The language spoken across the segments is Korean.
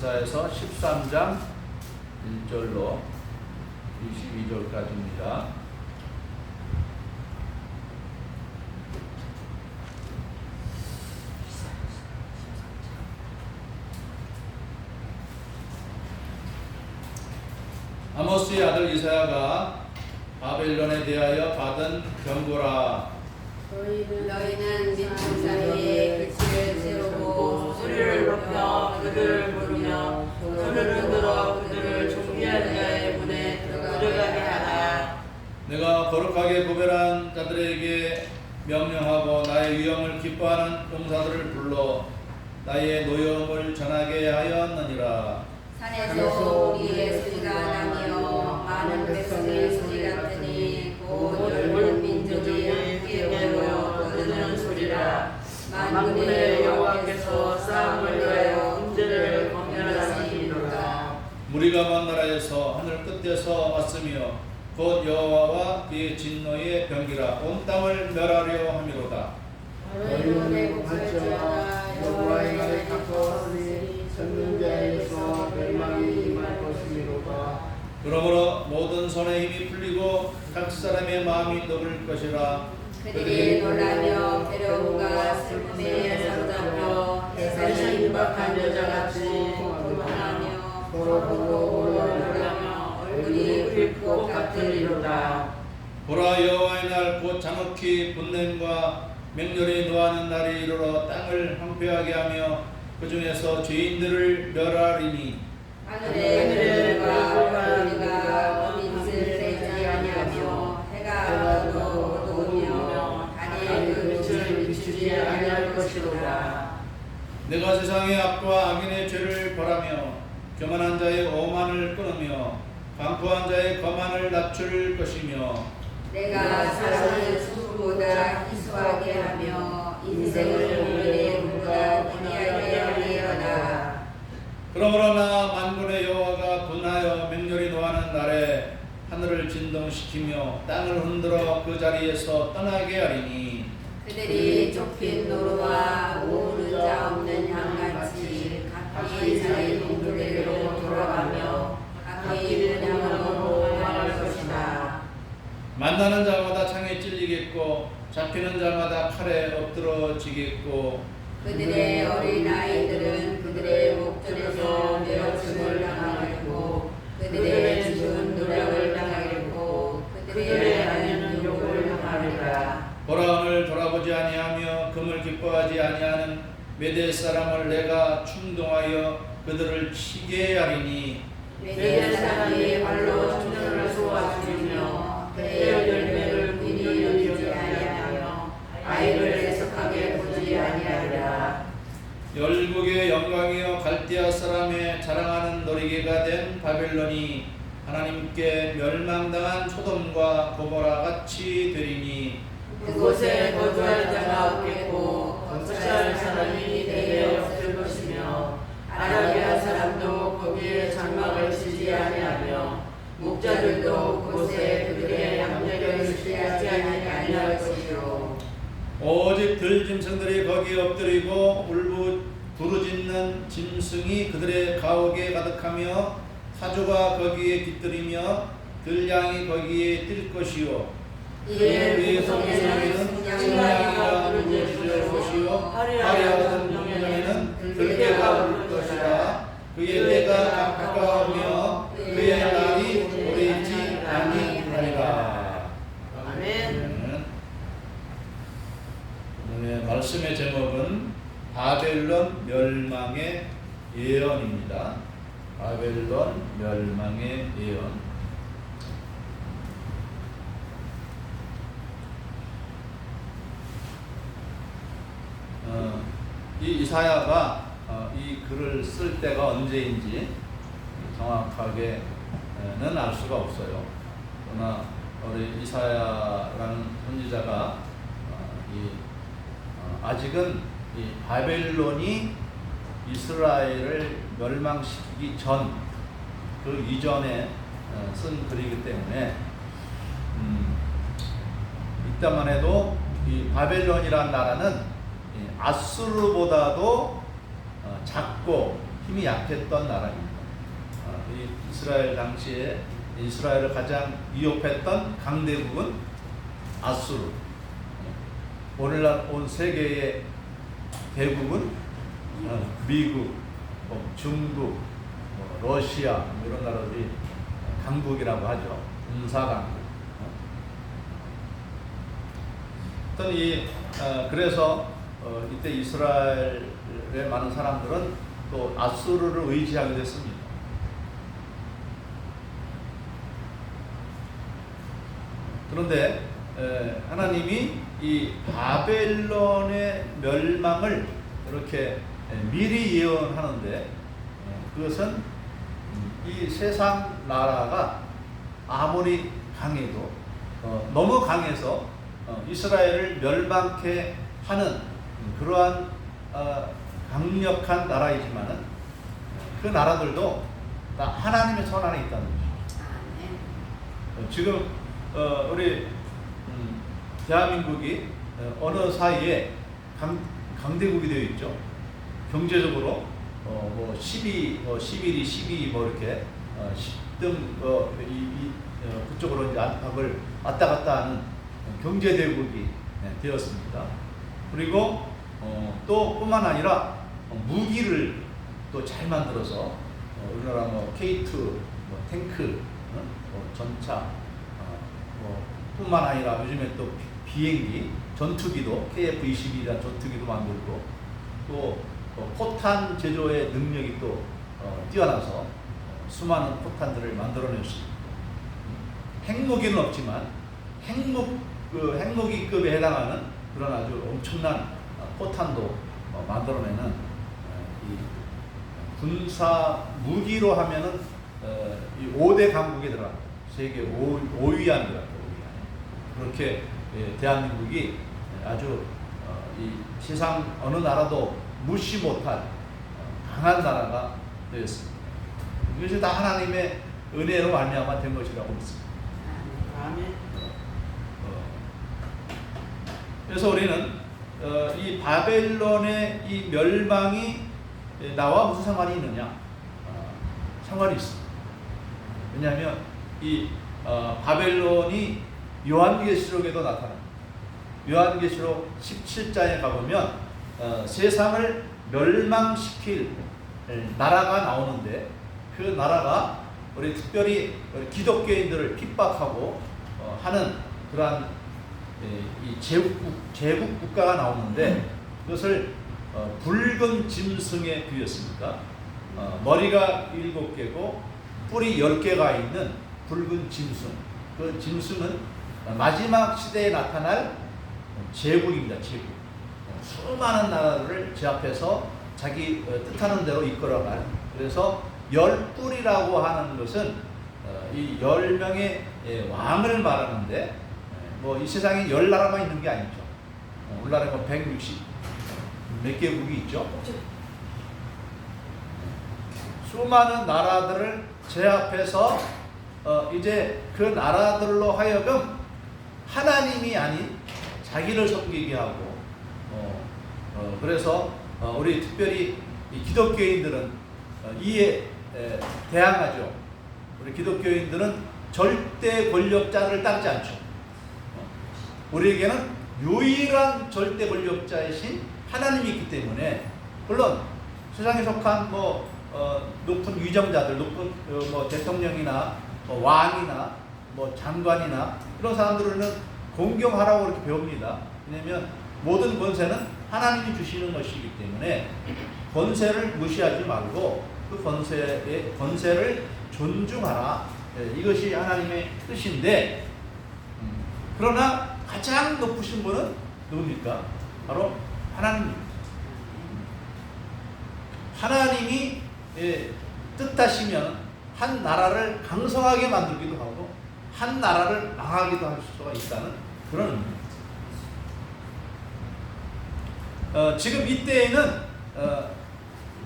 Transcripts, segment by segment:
이사야서 13장 1절로 22절까지입니다. 아모스의 아들 이사야가 바벨론에 대하여 받은 경고라. 너희는 민족 사이에 기치를 세우고 소리를 높여 그들을 부르며 손을 흔들어 그들을 존귀한 자의 문에 들어가게 하라. 내가 거룩하게 구별한 자들에게 명령하고 나의 위엄을 기뻐하는 용사들을 불러 나의 노여움을 전하게 하였느니라. 산에서 우리의 소리가 나며 많은 백성의 소리 같으니 곧 열문 민족이 함께 모여 거두는 소리라. 만군의 여호와께서 싸움을 위하여 문제를 검열하시리로다. 무리가 먼 나라에서 하늘 끝에서 왔으며 곧 여호와와 그의 진노의 병기라 온 땅을 멸하려 함이로다. 너희는 애국할지어다. 여호와의 날이 가까웠으니 전는 자에게서 멸망이 임할 것이미로다. 그러므로 모든 손의 힘이 풀리고 각 사람의 마음이 녹을 것이라. 그들이 놀라며 괴로움과 슬픔에 사로잡혀 해산이 임박한 여자같이 고통하며 서로 놀라며 얼굴이 불꽃 같으리로다. 보라 여호와의 날 곧 장흑히 분냄과 맹렬히 노하는 날이 이르러 땅을 황폐하게 하며 그 중에서 죄인들을 멸하리니 하늘의 별과 우리가 거짓을 내지 아니하며 해가 어두우며 달의 그 빛을 비추지 아니할 것이로다. 내가 세상의 악과 악인의 죄를 벌하며 교만한 자의 오만을 끊으며 강포한 자의 거만을 낮출 것이며 내가 사랑을 수보다 희소하게 하며 인생을 오늘의 물보다 희미하게 하리로다. 그러므로 나 만군의 여호와가 분하여 맹렬히 노하는 날에 하늘을 진동시키며 땅을 흔들어 그 자리에서 떠나게 하리니 그들이 좁힌 노루와 모르는 자 없는 양같이 각기 자기 동족에게로 돌아가며 각기 분양으로 돌아갈 것이다. 만나는 자마다 창에 찔리겠고 잡히는 자마다 칼에 엎드러지겠고 그들의 어린 아이들은 그들의 목전에서 내어침을 당하겠고 그들의 죽은 노력을 당하겠고 그들의 아내는 욕을 당하리라. 보라 오늘 돌아보지 아니하며 금을 기뻐하지 아니하는 메대 사람을 내가 충동하여 그들을 치게 하리니 메대 사람이 발로 천년을 쏘아 죽이며 그의 열매를 군이 여기지 아니하며 아이를 애석하게 보지 아니하리라. 열국의 영광이여 갈대아 사람의 자랑하는 놀이개가 된 바벨론이 하나님께 멸망당한 소돔과 고모라 같이 되리니 그곳에 거주할 자가 없겠고 거주할 사람이 대개 없을 것이며 아라비아 사람도 거기에 장막을 치지 아니하며 목자들도 그곳에 그들의 양력을 취하지 아니할 것이요. 오직 들짐승들이 거기에 엎드리고 부르짖는 짐승이 그들의 가옥에 가득하며 타조가 거기에 깃들이며 들양이 거기에 뛸 것이요 이에 그의 성에는 승냥이가 부르짖을 것이요 화려한 명령에는 들깨가 부를 것이라. 그의 때가 가까우며 그의 날이 오래지 아니하리라. 아멘. 오늘의 말씀의 제목은 바벨론 멸망의 예언입니다. 바벨론 멸망의 예언. 이 이사야가 이 글을 쓸 때가 언제인지 정확하게는 알 수가 없어요. 그러나 우리 이사야라는 선지자가 아직은 이 바벨론이 이스라엘을 멸망시키기 전 그 이전에 쓴 글이기 때문에 이때만 해도 이 바벨론이라는 나라는 아수르보다도 작고 힘이 약했던 나라입니다. 이 이스라엘 당시에 이스라엘을 가장 위협했던 강대국은 아수르. 오늘날 온 세계의 대국은 미국, 중국, 러시아 이런 나라들이 강국이라고 하죠. 군사강국. 그래서 이때 이스라엘의 많은 사람들은 또 아수르를 의지하게 됐습니다. 그런데 하나님이 이 바벨론의 멸망을 이렇게 미리 예언하는데 그것은 이 세상 나라가 아무리 강해도 너무 강해서 이스라엘을 멸망케 하는 그러한 강력한 나라이지만은 그 나라들도 다 하나님의 손 안에 있다는 거죠. 지금 우리 대한민국이 어느 사이에 강대국이 되어 있죠. 경제적으로 뭐 11이 12 뭐 이렇게 10등 그쪽으로 이제 안팎을 왔다 갔다 하는 경제 대국이 되었습니다. 그리고 또 뿐만 아니라 무기를 또 잘 만들어서 우리나라 뭐 K2 뭐 탱크, 전차 뿐만 아니라 요즘에 또 비행기, 전투기도 KF-22라는 전투기도 만들고 또 포탄 제조의 능력이 또 뛰어나서 수많은 포탄들을 만들어낼 수 있고 핵무기는 없지만 핵무기급에 해당하는 그런 아주 엄청난 포탄도 만들어내는 이 군사 무기로 하면은 이 5대 강국에 들어간 세계 5위 안에 들어간 그렇게 대한민국이 아주 이 세상 어느 나라도 무시 못할 강한 나라가 되었습니다. 이것이 다 하나님의 은혜로 말미암아 된 것이라고 믿습니다. 아멘. 그래서 우리는 이 바벨론의 이 멸망이 나와 무슨 상관이 있느냐? 상관이 있습니다. 왜냐하면 이 바벨론이 요한계시록에도 나타납니다. 요한계시록 17장에 가보면 세상을 멸망시킬 나라가 나오는데 그 나라가 우리 특별히 기독교인들을 핍박하고 하는 그러한 이 제국 국가가 나오는데 그것을 붉은 짐승에 비유했습니다. 머리가 7개고 뿔이 10개가 있는 붉은 짐승. 그 짐승은 마지막 시대에 나타날 제국입니다. 제국. 수많은 나라들을 제압해서 자기 뜻하는 대로 이끌어갈. 그래서 10뿔이라고 하는 것은 이 10명의 왕을 말하는데 뭐 이 세상에 10나라만 있는 게 아니죠. 우리나라에 160 몇 개국이 있죠. 수많은 나라들을 제압해서 이제 그 나라들로 하여금 하나님이 아닌 자기를 섬기게 하고 그래서 우리 특별히 이 기독교인들은 이에 대항하죠. 우리 기독교인들은 절대 권력자를 따르지 않죠. 우리에게는 유일한 절대 권력자이신 하나님이 있기 때문에 물론 세상에 속한 뭐 높은 위정자들, 높은 뭐 대통령이나 뭐 왕이나 뭐 장관이나 이런 사람들은 공경하라고 이렇게 배웁니다. 왜냐하면 모든 권세는 하나님이 주시는 것이기 때문에 권세를 무시하지 말고 그 권세를 존중하라. 이것이 하나님의 뜻인데 그러나 가장 높으신 분은 누굽니까? 바로 하나님입니다. 하나님이 뜻하시면 한 나라를 강성하게 만들기도 하고 한 나라를 망하기도 할 수가 있다는 그런 의미입니다. 지금 이때에는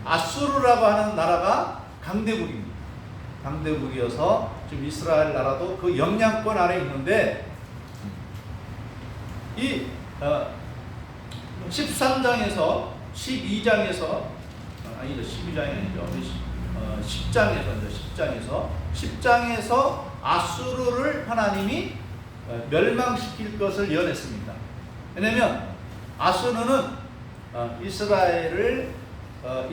아수르라고 하는 나라가 강대국입니다. 강대국이어서 지금 이스라엘 나라도 그 영향권 아래 있는데 이 13장에서 12장에서 아니죠. 12장이 아니죠. 10장에서 아수르를 하나님이 멸망시킬 것을 예언했습니다. 왜냐하면 아수르는 이스라엘을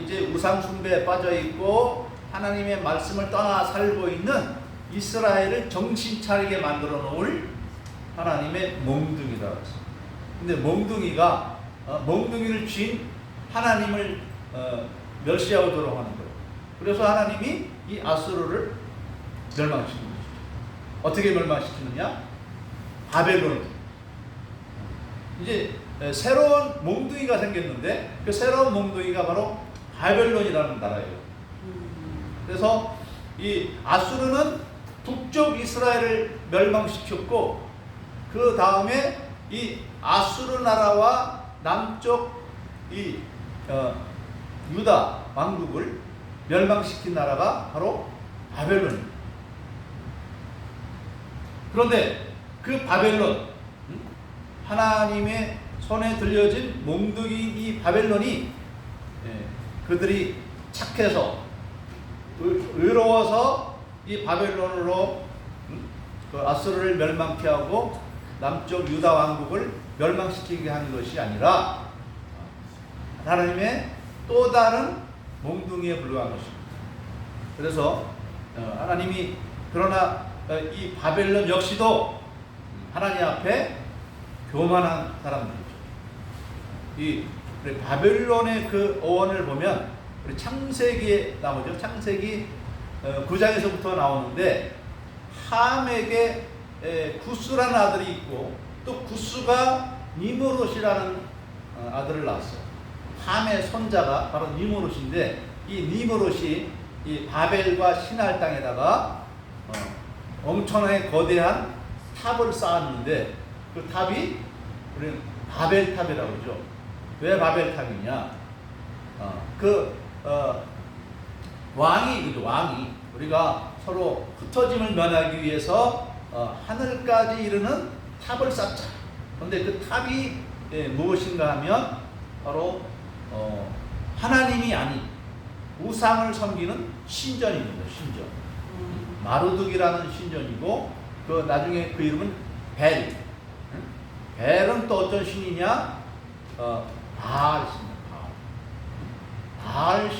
이제 우상 숭배에 빠져 있고 하나님의 말씀을 떠나 살고 있는 이스라엘을 정신 차리게 만들어 놓을 하나님의 몽둥이라고 했습니다. 근데 몽둥이가 몽둥이를 쥔 하나님을 멸시하도록 하는 거예요. 그래서 하나님이 이 아수르를 멸망시키는 거죠. 어떻게 멸망시키느냐? 바벨론. 이제 새로운 몽둥이가 생겼는데 그 새로운 몽둥이가 바로 바벨론이라는 나라예요. 그래서 이 아수르는 북쪽 이스라엘을 멸망시켰고 그 다음에 이 아수르 나라와 남쪽 이 유다 왕국을 멸망시킨 나라가 바로 바벨론입니다. 그런데 그 바벨론, 하나님의 손에 들려진 몽둥이 이 바벨론이 그들이 착해서 의로워서 이 바벨론으로 그 아수르를 멸망케 하고 남쪽 유다 왕국을 멸망시키게 한 것이 아니라 하나님의 또 다른 몽둥이에 불과한 것입니다. 그래서 하나님이 그러나 이 바벨론 역시도 하나님 앞에 교만한 사람들이죠. 이 바벨론의 그 어원을 보면 우리 창세기에 나오죠. 창세기 9장에서부터 나오는데 함에게 구스라는 아들이 있고 또 구스가 니므롯이라는 아들을 낳았어요. 함의 손자가 바로 니므롯인데 이 니므롯이 이 바벨과 시날 땅에다가 엄청나게 거대한 탑을 쌓았는데 그 탑이 우리는 바벨탑이라고 그러죠. 왜 바벨탑이냐? 왕이 우리가 서로 흩어짐을 면하기 위해서 하늘까지 이르는 탑을 쌓자. 그런데 그 탑이 무엇인가 하면 바로 하나님이 아닌 우상을 섬기는 신전입니다. 신전. 마루둑이라는 신전이고 그 나중에 그 이름은 벨. 벨은 또 어떤 신이냐? 바알 신입니다. 바알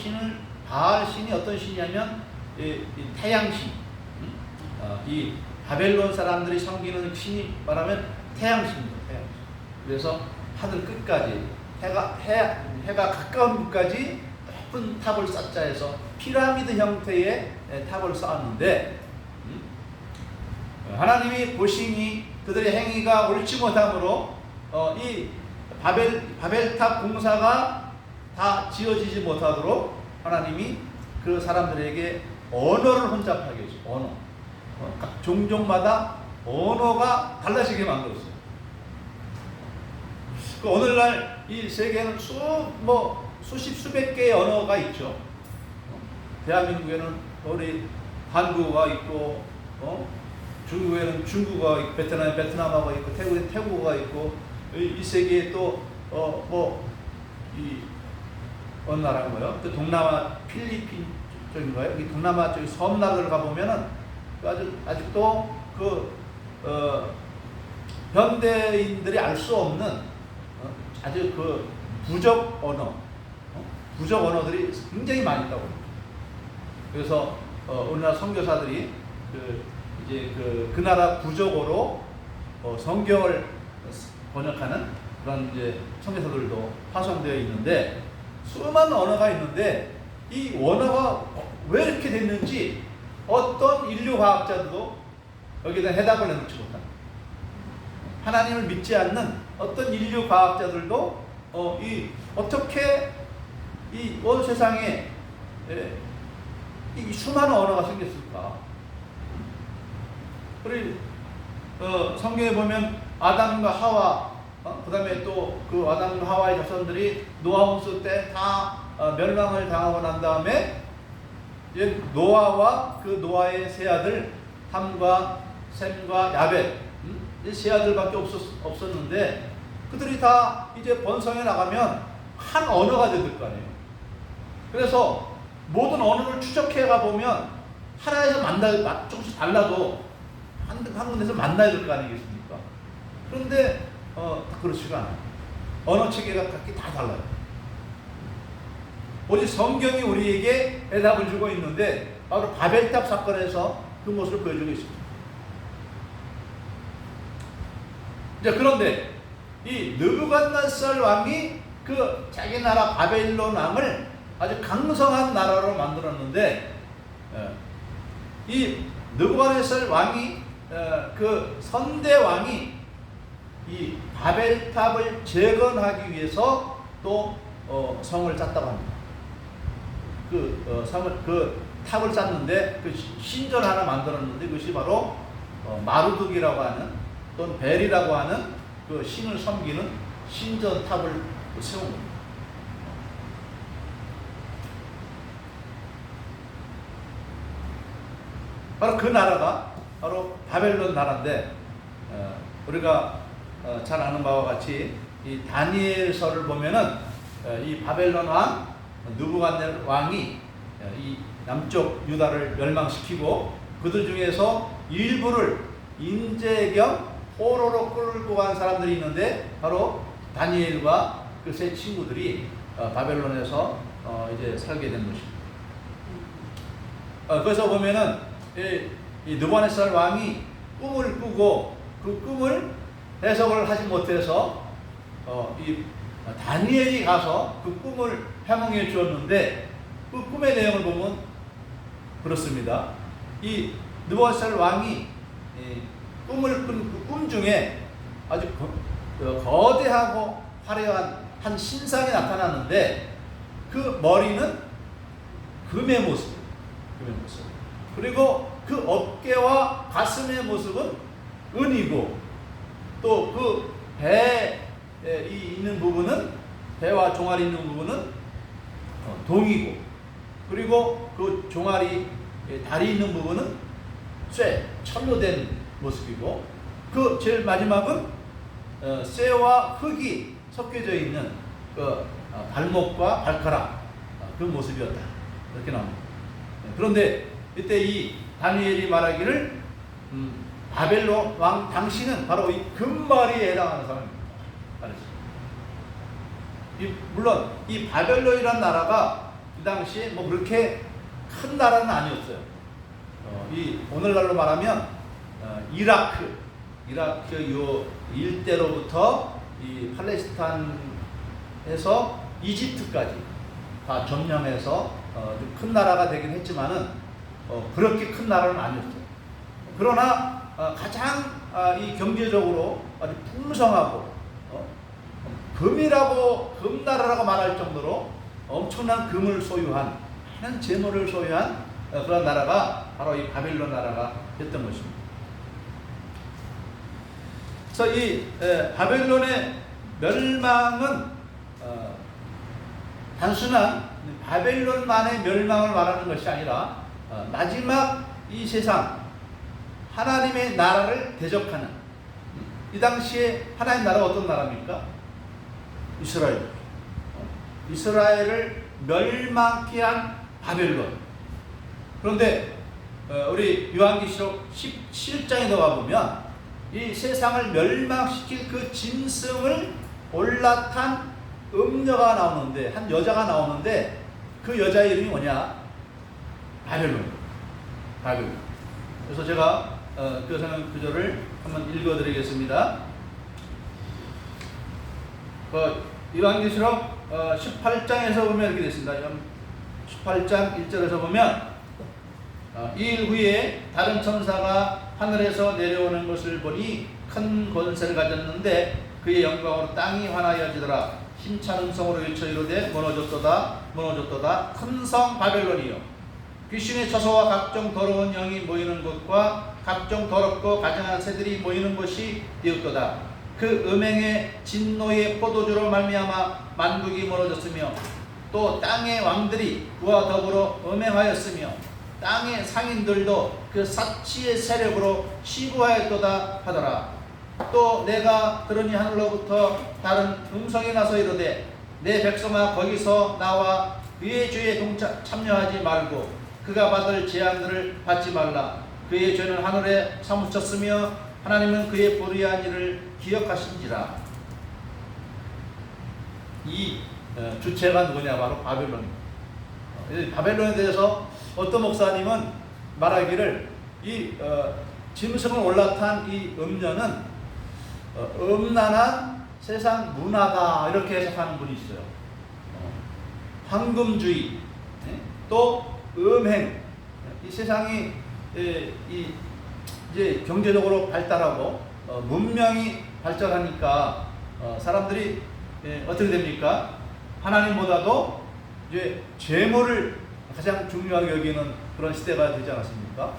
신이 어떤 신이냐면 이 태양신. 이 바벨론 사람들이 섬기는 신이 말하면 태양신입니다. 태양신. 그래서 하늘 끝까지 해가 가까운 곳까지 높은 탑을 쌓자 해서 피라미드 형태의 탑을 쌓았는데 하나님이 보시니 그들의 행위가 옳지 못함으로 이 바벨탑 공사가 다 지어지지 못하도록 하나님이 그 사람들에게 언어를 혼잡하게 해줘. 언어. 각 종족마다 언어가 달라지게 만들었어요. 그 오늘날 이 세계에는 수십 수백 개의 언어가 있죠. 대한민국에는 우리 한국어가 있고, 중국에는 중국어가 있고, 베트남에 베트남어가 있고, 태국에 태국어가 있고, 이 세계에 또 어느 나라인가요? 또 동남아 필리핀 쪽인가요? 이 동남아 쪽 섬나라를 가보면은 아직도 현대인들이 알 수 없는 아주 그 부족 언어들이 굉장히 많이 있다고 합니다. 그래서 우리나라 선교사들이 그 나라 부족어로 성경을 번역하는 그런 이제 선교사들도 파송되어 있는데 수많은 언어가 있는데 이 언어가 왜 이렇게 됐는지 어떤 인류 과학자들도 여기다 해답을 내놓지 못합니다. 하나님을 믿지 않는 어떤 인류 과학자들도 어떻게 이 온 세상에 이 수많은 언어가 생겼을까? 우리 성경에 보면 아담과 하와, 그다음에 또 그 아담과 하와의 자손들이 노아 홍수 때 다 멸망을 당하고 난 다음에 노아와 그 노아의 세 아들 함과 셈과 야벳, 이 세 아들밖에 없었는데 그들이 다 이제 번성해 나가면 한 언어가 될 거 아니에요. 그래서 모든 언어를 추적해 가 보면 하나에서 조금씩 달라도 한 군데서 만나야 될 거 아니겠습니까? 그런데 그렇지가 않아요. 언어 체계가 각기 다 달라요. 오직 성경이 우리에게 대답을 주고 있는데 바로 바벨탑 사건에서 그 모습을 보여주고 있습니다. 자, 그런데 이 느부갓네살 왕이 그 자기 나라 바벨론 왕을 아주 강성한 나라로 만들었는데, 이 느부갓네살 왕이 그 선대 왕이 이 바벨탑을 재건하기 위해서 또 성을 짰다고 합니다. 그 탑을 짰는데 그 신전 하나 만들었는데 그것이 바로 마루둑이라고 하는 또는 벨이라고 하는 그 신을 섬기는 신전 탑을 세운 겁니다. 바로 그 나라가 바로 바벨론 나라인데, 우리가 잘 아는 바와 같이 이 다니엘서를 보면은 이 바벨론 왕 느부갓네살 왕이 이 남쪽 유다를 멸망시키고 그들 중에서 일부를 인제 겸 포로로 끌고 간 사람들이 있는데 바로 다니엘과 그 세 친구들이 바벨론에서 이제 살게 된 것입니다. 그래서 보면은 이 느부갓네살 왕이 꿈을 꾸고 그 꿈을 해석을 하지 못해서 이 다니엘이 가서 그 꿈을 해몽해 주었는데 그 꿈의 내용을 보면 그렇습니다. 이 느부갓네살 왕이 꿈을 꾼 그 꿈 중에 아주 거대하고 화려한 한 신상이 나타났는데 그 머리는 금의 모습, 그리고 그 어깨와 가슴의 모습은 은이고 또 그 배에 있는 부분은 배와 종아리 있는 부분은 동이고 그리고 그 종아리 다리 있는 부분은 철로 된 모습이고 그 제일 마지막은 쇠와 흙이 섞여져 있는 그 발목과 발가락 그 모습이었다 이렇게 나옵니다. 그런데 이때 이 다니엘이 말하기를 바벨론 왕 당신은 바로 이 금머리에 해당하는 사람입니다. 물론 이 바벨론이라는 나라가 이 당시에 뭐 그렇게 큰 나라는 아니었어요. 이 오늘날로 말하면 이라크 요 일대로부터 이 팔레스타인에서 이집트까지 다 점령해서 큰 나라가 되긴 했지만은 그렇게 큰 나라는 아니었어요. 그러나 가장 이 경제적으로 아주 풍성하고 금나라라고 말할 정도로 엄청난 금을 소유한 많은 재물을 소유한 그런 나라가 바로 이 바벨론 나라가 됐던 것입니다. 그래서 이 바벨론의 멸망은 단순한 바벨론만의 멸망을 말하는 것이 아니라 마지막 이 세상 하나님의 나라를 대적하는 이 당시에 하나님의 나라가 어떤 나라입니까? 이스라엘을 멸망케 한 바벨론. 그런데 우리 요한계시록 17장에 들어가 보면 이 세상을 멸망시킬 그 짐승을 올라탄 음녀가 나오는데 한 여자가 나오는데 그 여자 이름이 뭐냐? 바벨론. 그래서 제가 그 성경 구절을 한번 읽어드리겠습니다. 요한계시록 18장에서 보면 이렇게 됐습니다. 18장 1절에서 보면 이 일 후에 다른 천사가 하늘에서 내려오는 것을 보니 큰 권세를 가졌는데 그의 영광으로 땅이 환하여지더라. 힘찬 음성으로 외쳐 이르되 무너졌도다 큰 성 바벨론이요 귀신의 처소와 각종 더러운 영이 모이는 곳과 각종 더럽고 가증한 새들이 모이는 곳이 되었도다. 그 음행의 진노의 포도주로 말미암아 만국이 무너졌으며 또 땅의 왕들이 그와 더불어 음행하였으며 땅의 상인들도 그 사치의 세력으로 시부하였도다 하더라. 또 내가 들으니 하늘로부터 다른 음성이 나서 이르되 내 백성아 거기서 나와 그의 죄에 참여하지 말고 그가 받을 재앙들을 받지 말라. 그의 죄는 하늘에 사무쳤으며 하나님은 그의 불의한 일을 기억하신지라. 이 주체가 누구냐? 바로 바벨론. 바벨론에 대해서 어떤 목사님은 말하기를 이 짐승을 올라탄 이 음녀는 음란한 세상 문화다 이렇게 해석하는 분이 있어요. 황금주의, 또 음행. 이 세상이 이제 경제적으로 발달하고 문명이 발전하니까 사람들이 어떻게 됩니까? 하나님보다도 이제 재물을 가장 중요하게 여기는 그런 시대가 되지 않았습니까?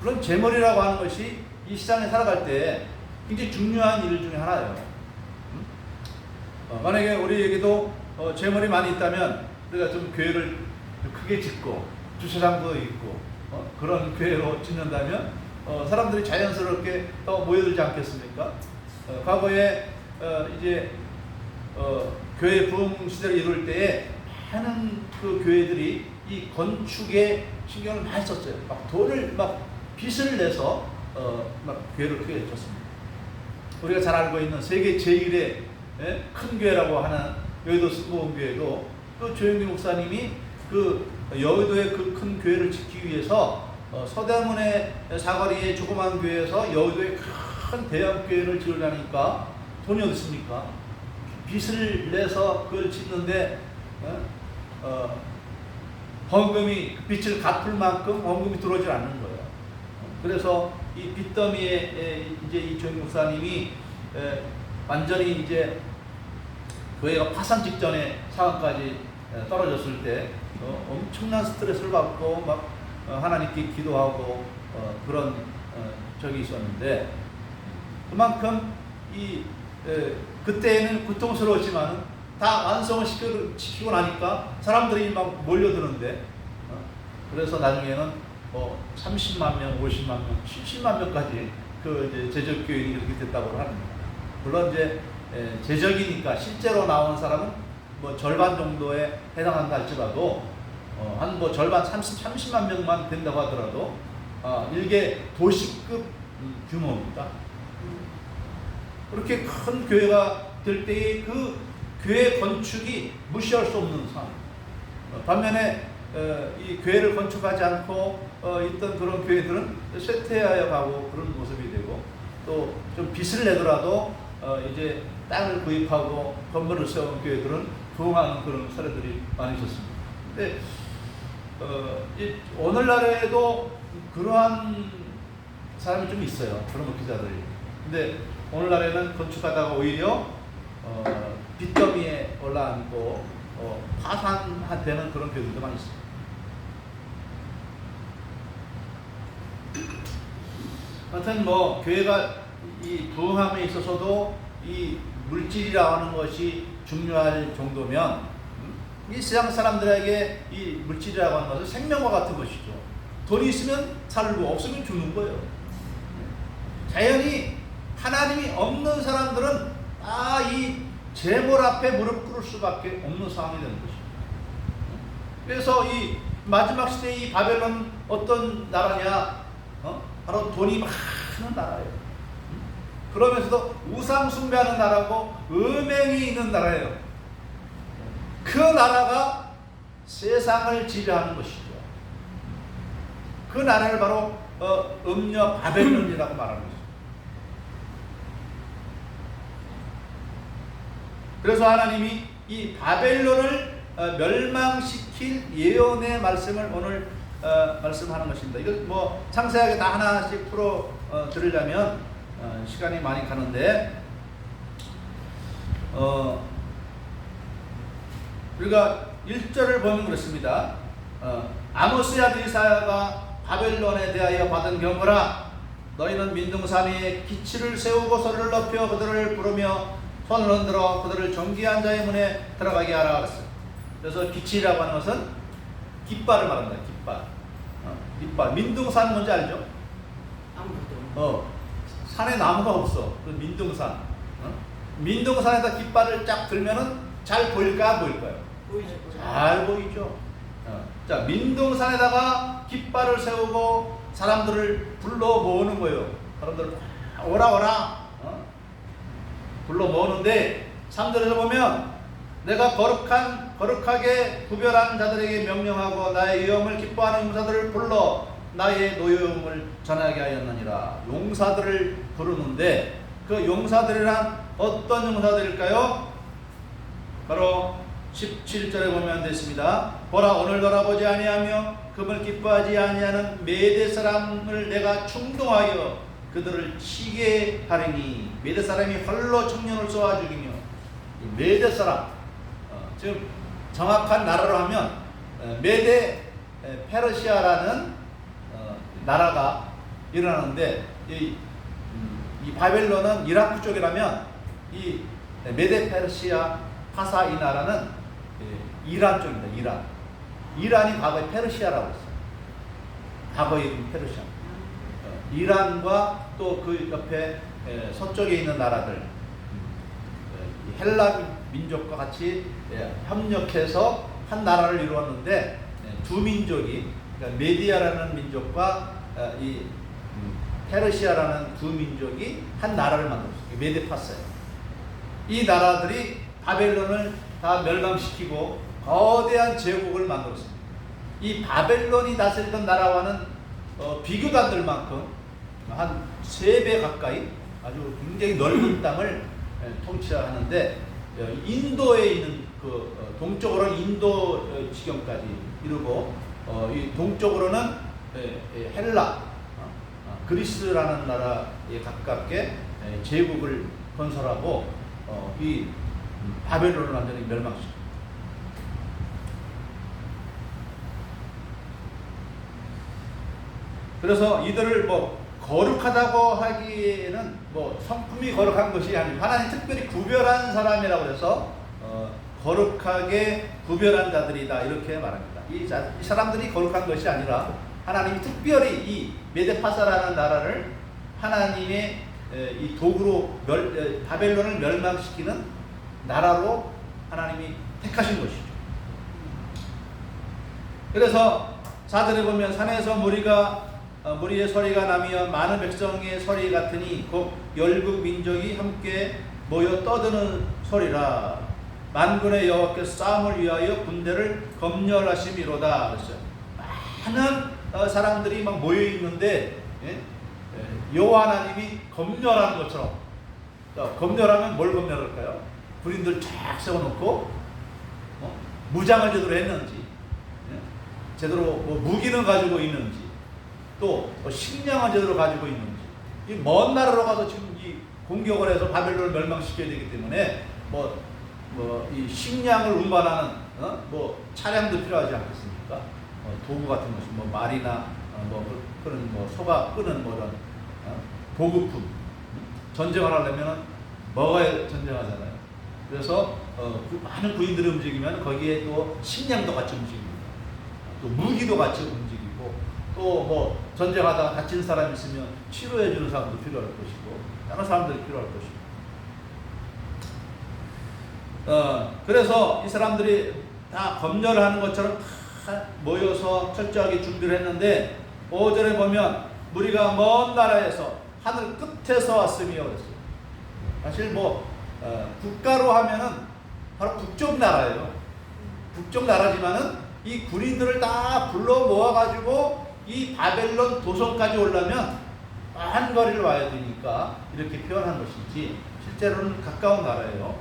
물론 재물이라고 하는 것이 이 시장에 살아갈 때 굉장히 중요한 일 중에 하나예요. 만약에 우리에게도 재물이 많이 있다면 우리가 좀 교회를 크게 짓고 주차장도 있고 그런 교회로 짓는다면 사람들이 자연스럽게 더 모여들지 않겠습니까? 과거에 이제 교회 부흥 시대를 이룰 때에 많은 그 교회들이 이 건축에 신경을 많이 썼어요. 막 돈을 막 빚을 내서 막 교회를 크게 해줬습니다. 우리가 잘 알고 있는 세계 제1의 큰 교회라고 하는 여의도 순복음교회도 그 조영기 목사님이 그 여의도의 그 큰 교회를 짓기 위해서 서대문의 사거리의 조그만 교회에서 여의도의 큰 대형 교회를 지으려니까 돈이 어디 있습니까? 빚을 내서 그걸 짓는데 헌금이 빚을 갚을 만큼 헌금이 들어오질 않는 거예요. 그래서 이 빚더미에 이제 이 조영기 목사님이 완전히 이제 교회가 파산 직전의 상황까지 떨어졌을 때 엄청난 스트레스를 받고 막 하나님께 기도하고 그런 적이 있었는데 그만큼 이 그때는 고통스러웠지만 다 완성을 시키고 나니까 사람들이 막 몰려드는데 그래서 나중에는 뭐 30만 명, 50만 명, 70만 명까지 그 이제 제적교인이 이렇게 됐다고 합니다. 물론 이제 제적이니까 실제로 나온 사람은 뭐 절반 정도에 해당한다 할지라도 한 뭐 절반 30만 명만 된다고 하더라도 일개 도시급 규모입니다. 그렇게 큰 교회가 될 때의 그 교회 건축이 무시할 수 없는 상황. 반면에 이 교회를 건축하지 않고 있던 그런 교회들은 쇠퇴하여 가고 그런 모습이 되고 또 좀 빚을 내더라도 이제 땅을 구입하고 건물을 세운 교회들은 부흥하는 그런 사례들이 많이 있었습니다. 근데 오늘날에도 그러한 사람이 좀 있어요. 그런 목회자들이. 근데 오늘날에는 건축하다가 오히려 빚더미에 올라앉고 파산되는 그런 교회들도 많이 있습니다. 하여튼 뭐 교회가 이 부흥함에 있어서도 이 물질이라고 하는 것이 중요할 정도면 이 세상 사람들에게 이 물질이라고 하는 것은 생명과 같은 것이죠. 돈이 있으면 살고 없으면 죽는 거예요. 자연히 하나님이 없는 사람들은 이 재물 앞에 무릎 꿇을 수밖에 없는 상황이 되는 것입니다. 그래서 이 마지막 시대의 이 바벨론 어떤 나라냐? 바로 돈이 많은 나라예요. 그러면서도 우상 숭배하는 나라고 음행이 있는 나라예요. 그 나라가 세상을 지배하는 것이죠. 그 나라를 바로 음녀 바벨론이라고 말하는 것이죠. 그래서 하나님이 이 바벨론을 멸망시킬 예언의 말씀을 오늘 말씀하는 것입니다. 이걸 뭐 상세하게 다 하나씩 풀어 드리려면 시간이 많이 가는데 우리가 1절을 보면 그렇습니다. 아모스의 아들 이사야가 바벨론에 대하여 받은 경고라. 너희는 민둥산 위에 기치를 세우고 소리를 높여 그들을 부르며 손을 흔들어 그들을 정귀한 자의 문에 들어가게 하라 그랬어요. 그래서 기치라고 하는 것은 깃발을 말합니다. 깃발. 민둥산 뭔지 알죠? 아무도. 산에 나무가 없어. 그 민둥산. 민둥산에다 깃발을 쫙 들면은 잘 보일까 안 보일까요? 잘 보이죠. 자, 민둥산에다가 깃발을 세우고 사람들을 불러 모으는 거예요. 사람들 오라 오라 불러 모으는데 3절에서 보면 내가 거룩하게 구별한 자들에게 명령하고 나의 위엄을 기뻐하는 용사들을 불러 나의 노여움을 전하게 하였느니라. 용사들을 부르는데 그 용사들이란 어떤 용사들일까요? 바로 17절에 보면 됐습니다. 보라, 오늘 돌아보지 아니하며 금을 기뻐하지 아니하는 메대 사람을 내가 충동하여 그들을 치게 하리니. 메대 사람이 활로 청년을 쏘아 죽이며, 메대 사람, 지금 정확한 나라로 하면 메대 페르시아라는 나라가 일어나는데, 이 바벨론은 이라크 쪽이라면 이 메데 페르시아 파사 이 나라는 이란 쪽입니다. 이란이 과거에 페르시아라고 했어요. 과거에 이름 페르시아. 이란과 또 그 옆에 서쪽에 있는 나라들, 헬라 민족과 같이 협력해서 한 나라를 이루었는데, 두 민족이, 그러니까 메디아라는 민족과 이 페르시아라는 두 민족이 한 나라를 만들었어요. 메데파스예요. 이 나라들이 바벨론을 다 멸망시키고 거대한 제국을 만들었습니다. 이 바벨론이 다스리던 나라와는 비교도 안 될 만큼 한 3배 가까이 아주 굉장히 넓은 땅을 통치하는데, 인도에 있는 그 동쪽으로는 인도 지경까지 이루고, 이 동쪽으로는 헬라, 그리스라는 나라에 가깝게 제국을 건설하고 이 바벨론을 완전히 멸망시켰습니다. 그래서 이들을 뭐 거룩하다고 하기에는 뭐 성품이 거룩한 것이 아니고 하나님 특별히 구별한 사람이라고 해서 거룩하게 구별한 자들이다 이렇게 말합니다. 이 사람들이 거룩한 것이 아니라 하나님이 특별히 이 메데파사라는 나라를 하나님의 이 도구로 바벨론을 멸망시키는 나라로 하나님이 택하신 것이죠. 그래서 4절에 보면 산에서 무리의 소리가 나며 많은 백성의 소리 같으니 곧 열국 민족이 함께 모여 떠드는 소리라. 만군의 여호와께서 싸움을 위하여 군대를 검열하심이로다. 그랬어요. 많은 사람들이 막 모여 있는데 여호와 하나님이 검열하는 것처럼. 검열하면 뭘 검열할까요? 군인들 쫙 세워놓고 무장을 제대로 했는지, 제대로 뭐 무기는 가지고 있는지, 또 식량을 제대로 가지고 있는지. 이 먼 나라로 가서 지금 이 공격을 해서 바벨론을 멸망시켜야 되기 때문에 이 식량을 운반하는 뭐 차량도 필요하지 않겠습니까? 도구 같은 것이 뭐 말이나 그런 소가 끄는 뭐 이런 보급품. 전쟁을 하려면은 먹어야 전쟁하잖아요. 그래서 그 많은 부인들이 움직이면 거기에 또 식량도 같이 움직입니다. 또 무기도 같이 움직이고, 또 뭐 전쟁하다가 다친 사람이 있으면 치료해 주는 사람도 필요할 것이고, 다른 사람들이 필요할 것이고. 그래서 이 사람들이 다 검열을 하는 것처럼 다 모여서 철저하게 준비를 했는데, 5절에 보면 무리가 먼 나라에서 하늘 끝에서 왔으며 그랬어요. 사실 국가로 하면은 바로 북쪽 나라예요. 북쪽 나라지만은 이 군인들을 다 불러 모아가지고 이 바벨론 도성까지 오려면 많은 거리를 와야 되니까 이렇게 표현한 것이지 실제로는 가까운 나라예요.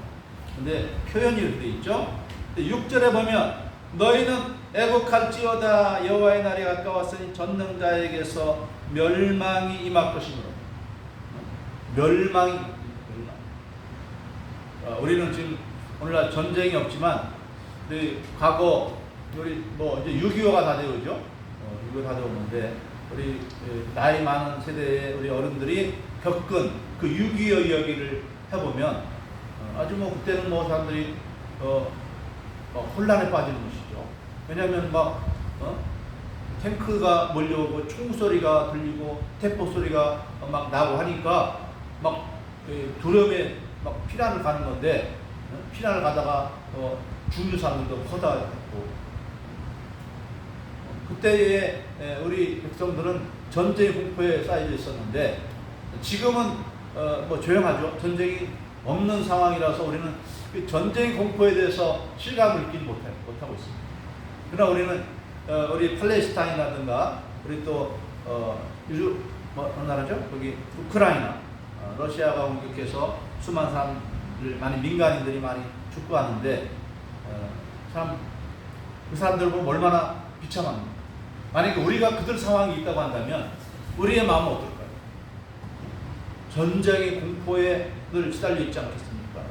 근데 표현이 이렇게 돼 있죠. 6절에 보면 너희는 애국할지어다 여호와의 날이 가까웠으니 전능자에게서 멸망이 임할 것이므로. 멸망이. 우리는 지금 오늘날 전쟁이 없지만 과거 우리 이제 6.25가 다 되어오죠. 6.25 다 되었는데 우리 나이 많은 세대의 우리 어른들이 겪은 그 6.25 이야기를 해보면 아주 그때는 사람들이 혼란에 빠지는 것이죠. 왜냐하면 탱크가 몰려오고 총소리가 들리고 대포 소리가 막 나고 하니까 두려움에 피난을 가는 건데, 피난을 가다가 죽는 사람들도 허다했고, 그때의 우리 백성들은 전쟁 공포에 쌓여 있었는데 지금은 뭐 조용하죠. 전쟁이 없는 상황이라서 우리는 그 전쟁 공포에 대해서 실감을 느끼지 못하고 있습니다. 그러나 우리는 우리 팔레스타인이라든가 우리 또 요즘 뭐 어느 나라죠? 거기 우크라이나 러시아가 공격해서 수많은 사람들, 많이 민간인들이 많이 죽고 하는데 참 그 사람들 보면 얼마나 비참합니다. 만약에 우리가 그들 상황이 있다고 한다면 우리의 마음은 어떨까요? 전쟁의 공포에 늘 시달려 있지 않겠습니까?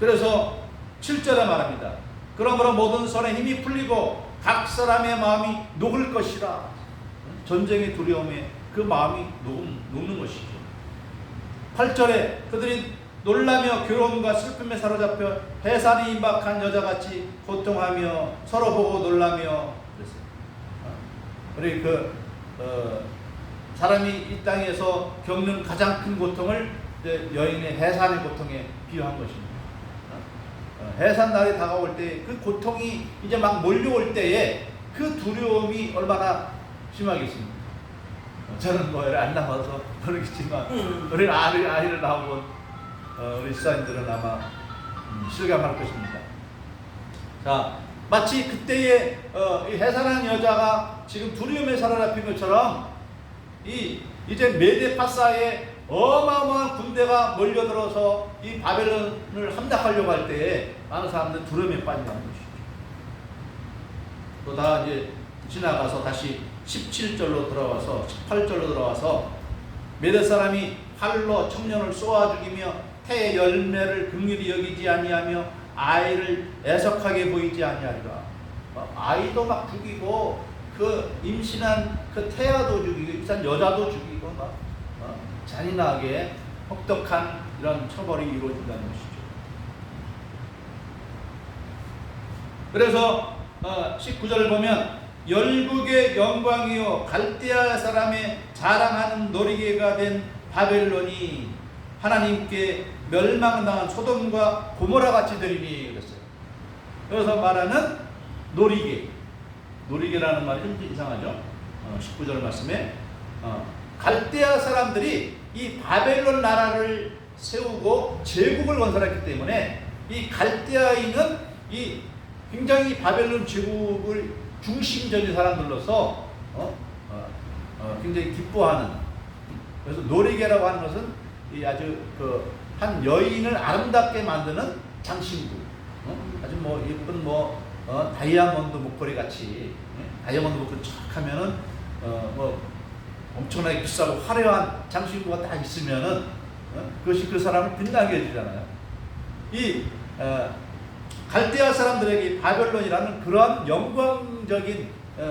그래서 7절에 말합니다. 그러므로 모든 손에 힘이 풀리고 각 사람의 마음이 녹을 것이라. 전쟁의 두려움에 그 마음이 녹는 것이죠. 8절에 그들이 놀라며 괴로움과 슬픔에 사로잡혀 해산이 임박한 여자같이 고통하며 서로 보고 놀라며 그랬어요. 우리 사람이 이 땅에서 겪는 가장 큰 고통을 여인의 해산의 고통에 비유한 것입니다. 해산 날이 다가올 때 그 고통이 이제 막 몰려올 때에 그 두려움이 얼마나 심하겠습니까? 저는 뭐 안 나와서 모르겠지만 우리 아이를 낳아본 우리 시사님들은 아마 실감할 것입니다. 자, 마치 그때의 이 해산한 여자가 지금 두려움에 사로잡힌 것처럼 이제 메데파사에 어마어마한 군대가 몰려들어서 이 바벨론을 함락하려고 할 때에 많은 사람들은 두려움에 빠진다는 것이죠. 또 다 이제 지나가서 다시 17절로 들어와서 18절로 들어와서 메대 사람이 활로 청년을 쏘아 죽이며 태의 열매를 긍휼히 여기지 아니하며 아이를 애석하게 보이지 아니하리라. 아이도 막 죽이고 그 임신한 그 태아도 죽이고 임신한 여자도 죽이고 막 잔인하게 혹독한 이런 처벌이 이루어진다는 것이죠. 그래서 19절을 보면 열국의 영광이요 갈대아 사람의 자랑하는 놀이개가 된 바벨론이 하나님께 멸망당한 소돔과 고모라 같이 되리니 그랬어요. 그래서 말하는 놀이개라는 말이 좀 이상하죠. 19절 말씀에 갈대아 사람들이 이 바벨론 나라를 세우고 제국을 건설했기 때문에 이 갈대아인은 이 굉장히 바벨론 제국을 중심적인 사람들로서 굉장히 기뻐하는, 그래서 놀이개라고 하는 것은 이 아주 한 여인을 아름답게 만드는 장신구, 아주 뭐 예쁜 다이아몬드 목걸이 같이, 다이아몬드 목걸이 촥 하면은 뭐 엄청나게 비싸고 화려한 장신구가 딱 있으면은 그것이 그 사람을 빛나게 해주잖아요. 이 갈대아 사람들에게 바벨론이라는 그러한 영광적인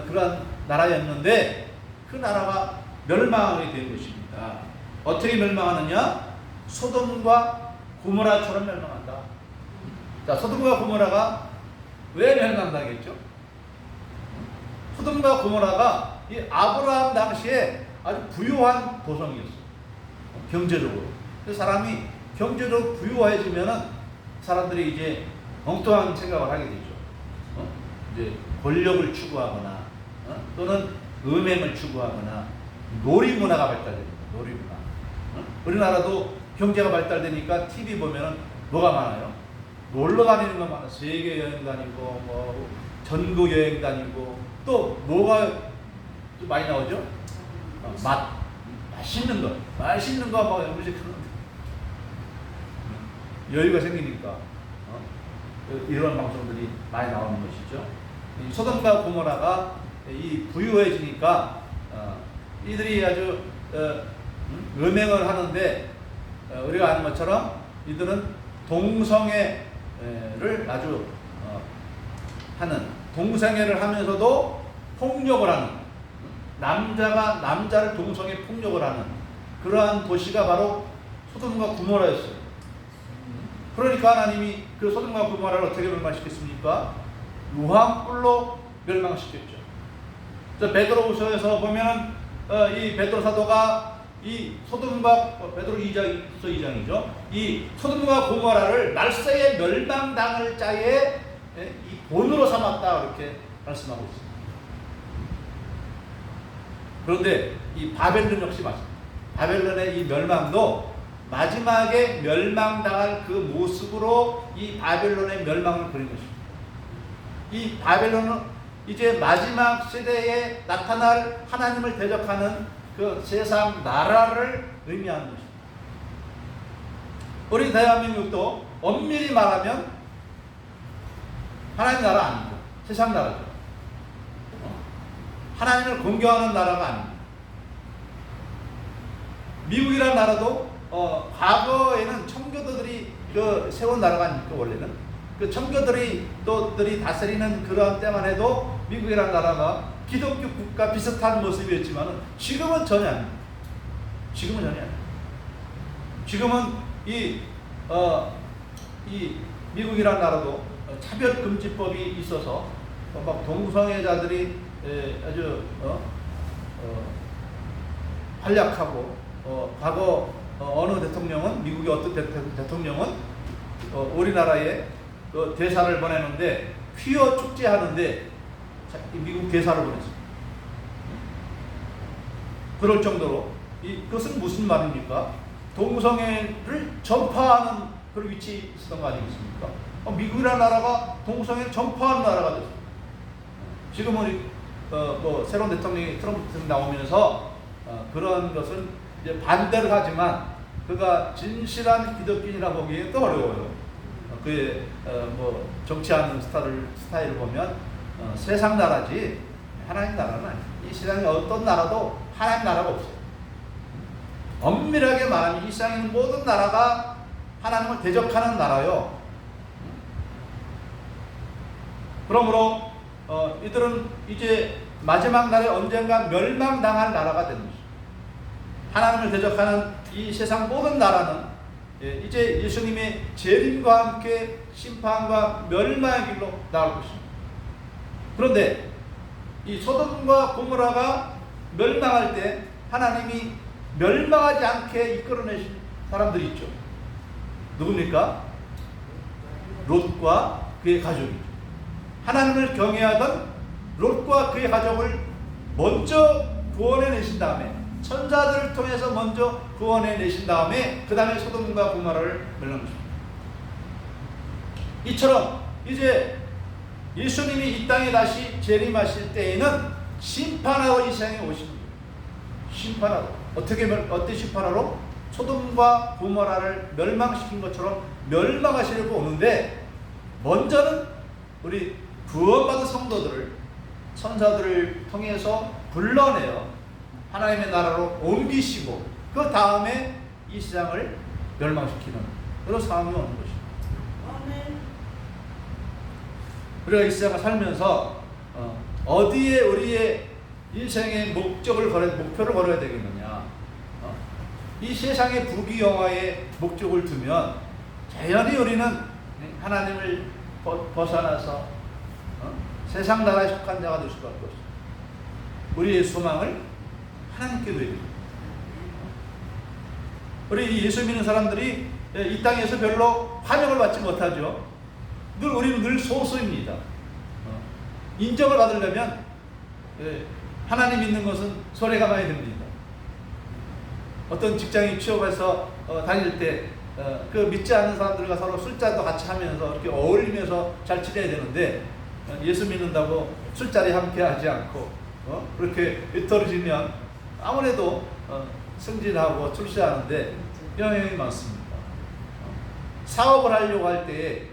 그러한 나라였는데 그 나라가 멸망하게 된 것입니다. 어떻게 멸망하느냐? 소돔과 고모라처럼 멸망한다. 자, 소돔과 고모라가 왜 멸망당했죠? 소돔과 고모라가 이 아브라함 당시에 아주 부유한 도성이었어요. 경제적으로. 그 사람이 경제적으로 부유해지면은 사람들이 이제 엉뚱한 생각을 하게 되죠. 이제 권력을 추구하거나 또는 음행을 추구하거나 놀이 문화가 발달됩니다. 놀이 문화. 우리나라도 경제가 발달되니까 TV 보면은 뭐가 많아요? 놀러 다니는 거 많아. 세계 여행 다니고 뭐 전국 여행 다니고 또 뭐가 또 많이 나오죠? 맛있는 거 막 음식하는 여유가 생기니까 이런 방송들이 많이 나오는 것이죠. 소돔과 고모라가 이 부유해지니까 이들이 아주 음행을 하는데 우리가 아는 것처럼 이들은 동성애를 아주 하는, 동성애를 하면서도 폭력을 하는, 남자가 남자를 동성애 폭력을 하는 그러한 도시가 바로 소돔과 고모라였어요. 그러니까 하나님이 그 소돔과 고모라를 어떻게 멸망시켰습니까? 유황불로 멸망시켰죠. 베드로후서에서 보면 이 베드로 사도가 이 소돔과 베드로 2장이죠. 이 소돔과 고모라를 말세에 멸망당할 자의 이 본으로 삼았다 이렇게 말씀하고 있습니다. 그런데 이 바벨론 역시 마찬가지입니다. 바벨론의 이 멸망도 마지막에 멸망당할 그 모습으로 이 바벨론의 멸망을 그린 것입니다. 이 바벨론은 이제 마지막 시대에 나타날 하나님을 대적하는 그 세상 나라를 의미하는 것입니다. 우리 대한민국도 엄밀히 말하면 하나님 나라 아니고 세상 나라죠. 하나님을 공경하는 나라가 아닙니다. 미국이라는 나라도 과거에는 청교도들이 그 세운 나라가 아닙니까? 원래는 그 청교들이 다스리는 그러한 때만 해도 미국이라는 나라가 기독교 국가 비슷한 모습이었지만 지금은 전혀 아닙니다. 지금은 전혀 아닙니다. 지금은 이 미국이라는 나라도 차별금지법이 있어서 막 동성애자들이 아주 활약하고 과거 어느 대통령은 미국의 어떤 대통령은 우리나라에 대사를 보내는데 퀴어 축제하는데 미국 대사를 보냈습니다. 그럴 정도로 그것은 무슨 말입니까? 동성애를 전파하는 그런 위치에 있었던 거 아니겠습니까? 미국이라는 나라가 동성애를 전파하는 나라가 됐습니다. 지금은 새로운 대통령이 트럼프 나오면서 그런 것은 이제 반대를 하지만 그가 진실한 기독교인이라 보기에 또 어려워요. 그의 정치하는 스타일을 보면 세상 나라지 하나님 나라는 아니에요. 이 세상에 어떤 나라도 하나님 나라가 없어요. 엄밀하게 말하면 이 세상에 있는 모든 나라가 하나님을 대적하는 나라요. 그러므로 이들은 이제 마지막 날에 언젠가 멸망당할 나라가 되는 것입니다. 하나님을 대적하는 이 세상 모든 나라는 이제 예수님의 재림과 함께 심판과 멸망의 길로 나올 것입니다. 그런데 이 소돔과 고모라가 멸망할 때 하나님이 멸망하지 않게 이끌어내신 사람들이 있죠. 누굽니까? 롯과 그의 가족이죠. 하나님을 경외하던 롯과 그의 가족을 먼저 구원해 내신 다음에 천사들을 통해서 먼저 구원해 내신 다음에 그 다음에 소돔과 고모라를 멸망시킵니다. 이처럼 이제 예수님이 이 땅에 다시 재림하실 때에는 심판하러 이 세상에 오십니다. 심판하러. 어떻게 심판하러? 소돔과 고모라를 멸망시킨 것처럼 멸망하시려고 오는데 먼저는 우리 구원받은 성도들을 천사들을 통해서 불러내어 하나님의 나라로 옮기시고 그 다음에 이 세상을 멸망시키는 그런 상황이 오는 것입니다. 우리가 이 세상을 살면서 어디에 우리의 인생의 목표를 걸어야 되겠느냐? 이 세상의 부귀영화에 목적을 두면 자연히 우리는 하나님을 벗어나서 세상 나라에 속한 자가 될 수밖에 없습니다. 우리의 소망을 하나님께 드려야 됩니다. 우리 예수 믿는 사람들이 이 땅에서 별로 환영을 받지 못하죠. 우리는 늘 소수입니다. 인정을 받으려면 하나님 믿는 것은 소리가 많이 듭니다. 어떤 직장에 취업해서 다닐 때 그 믿지 않는 사람들과 서로 술자도 같이 하면서 이렇게 어울리면서 잘 지내야 되는데 예수 믿는다고 술자리 함께 하지 않고 그렇게 떨어지면 아무래도 승진하고 출세하는데 영향이 많습니다. 사업을 하려고 할 때에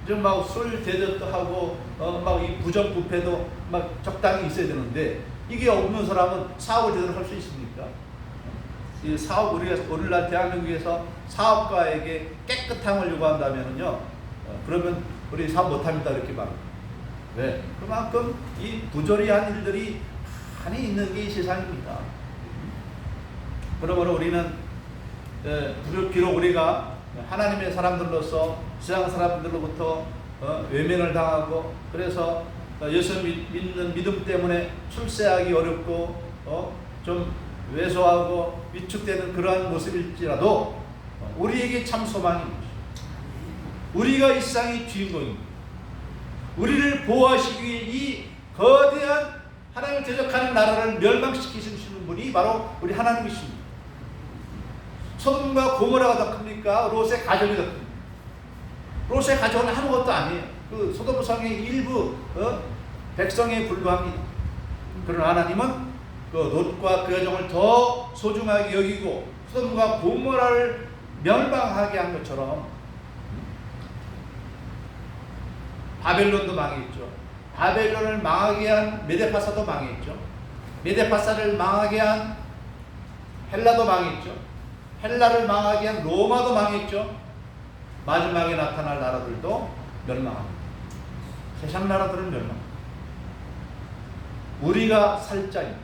좀 막 술 대접도 하고 막 이 부정부패도 막 적당히 있어야 되는데 이게 없는 사람은 사업을 제대로 할 수 있습니까? 이 사업 우리나라 대한민국에서 사업가에게 깨끗함을 요구한다면요, 그러면 우리 사업 못합니다 이렇게 말합니다. 왜? 그만큼 이 부조리한 일들이 많이 있는 게 이 세상입니다. 그러므로 우리는 비록 우리가 하나님의 사람들로서 세상 사람들로부터 외면을 당하고 그래서 예수 믿는 믿음 때문에 출세하기 어렵고 좀 왜소하고 위축되는 그러한 모습일지라도 우리에게 참 소망이 있습니다. 우리가 이 세상의 주인공입니다. 우리를 보호하시기 위해 이 거대한 하나님을 대적하는 나라를 멸망시키시는 분이 바로 우리 하나님이십니다. 소돔과 고모라가 더 큽니까? 롯의 가정이 더 큽니까? 롯의 가정은 아무것도 아니에요. 그 소돔성의 일부 백성에 불과합니다. 그러나 하나님은 그 롯과 그 가정을 더 소중하게 여기고 소돔과 고모라를 멸망하게 한 것처럼 바벨론도 망했죠. 바벨론을 망하게 한 메데파사도 망했죠. 메데파사를 망하게 한 헬라도 망했죠. 헬라를 망하게 한 로마도 망했죠. 마지막에 나타날 나라들도 멸망합니다. 세상 나라들은 멸망합니다. 우리가 살 자입니다.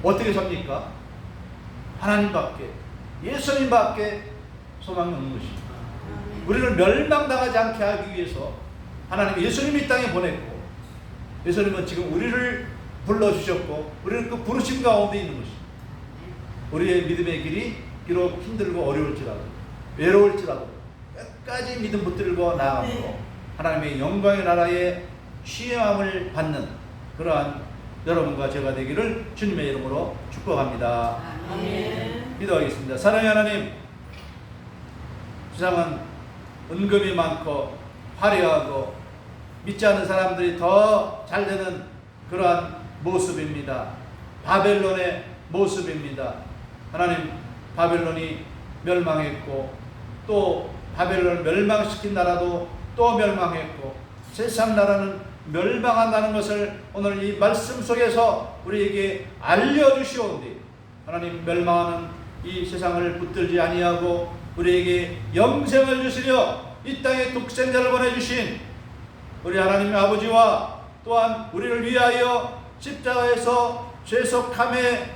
어떻게 삽니까? 하나님밖에, 예수님밖에 소망이 없는 것입니다. 우리를 멸망당하지 않게 하기 위해서 하나님 예수님이 이 땅에 보냈고, 예수님은 지금 우리를 불러주셨고 우리를 그 부르심 가운데 있는 것입니다. 우리의 믿음의 길이 비록 힘들고 어려울지라도 외로울지라도 끝까지 믿음 붙들고 나아가고 하나님의 영광의 나라에 취함을 받는 그러한 여러분과 제가 되기를 주님의 이름으로 축복합니다. 아멘. 기도하겠습니다. 사랑의 하나님, 세상은 은금이 많고 화려하고 믿지 않는 사람들이 더 잘되는 그러한 모습입니다. 바벨론의 모습입니다. 하나님, 바벨론이 멸망했고 또 바벨론을 멸망시킨 나라도 또 멸망했고 세상 나라는 멸망한다는 것을 오늘 이 말씀 속에서 우리에게 알려주시오니 하나님, 멸망하는 이 세상을 붙들지 아니하고 우리에게 영생을 주시려 이 땅에 독생자를 보내주신 우리 하나님의 아버지와 또한 우리를 위하여 십자가에서 죄속함에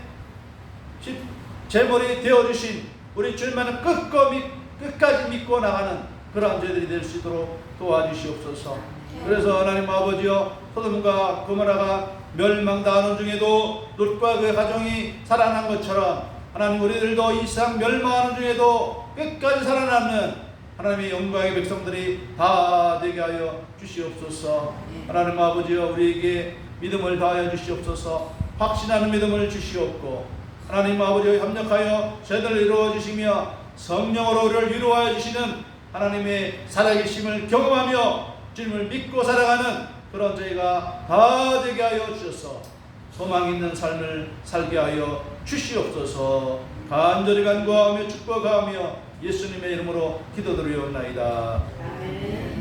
제물이 되어주신 우리 주님만은 끝까지 믿고 나가는 그러한 저희들이 될 수 있도록 도와주시옵소서. 그래서 하나님 아버지여, 소돔과 고모라가 멸망당하는 중에도 롯과 그 가정이 살아난 것처럼 하나님, 우리들도 이 세상 멸망하는 중에도 끝까지 살아남는 하나님의 영광의 백성들이 다 되게 하여 주시옵소서. 하나님 아버지여, 우리에게 믿음을 다하여 주시옵소서. 확신하는 믿음을 주시옵고 하나님 아버지여, 협력하여 저희들을 이루어 주시며 성령으로 우리를 위로하여 주시는 하나님의 살아계심을 경험하며 주님을 믿고 살아가는 그런 저희가 다 되게 하여 주셔서 소망 있는 삶을 살게 하여 주시옵소서. 간절히 간구하며 축복하며 예수님의 이름으로 기도드리옵나이다. 아멘.